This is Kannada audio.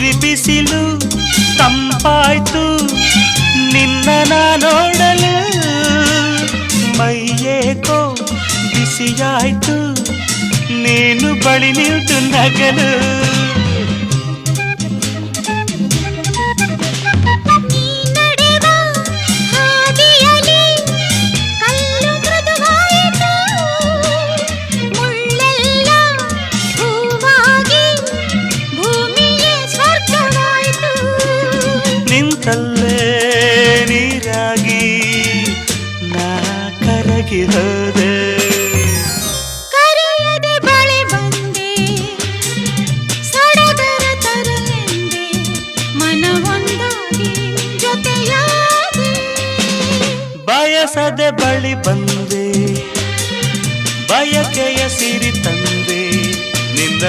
ಉರಿ ಬಿಸಿಲು ತಂಪಾಯ್ತು ನಿನ್ನ ನೋಡಲು ಮೈಯೇಕೋ ಬಿಸಿಯಾಯ್ತು ನೀನು ಬಳಿ ನಿಂತು ನಗಲು ನಿಂತಲ್ಲೇ ನೀರಾಗಿ ನಾ ಕರಗಿ ಹೋದೆ ಕರೆಯದೆ ಬಳಿ ಬಂದೆ ಸಡಗರ ತರಲೆಂದೆ ಮನವೊಂದಾಗಿ ಜೊತೆಯಾದೆ ಬಯಸದೆ ಬಳಿ ಬಂದೆ ಬಯಕೆಯ ಸಿರಿ ತಂದೆ ನಿನ್ನ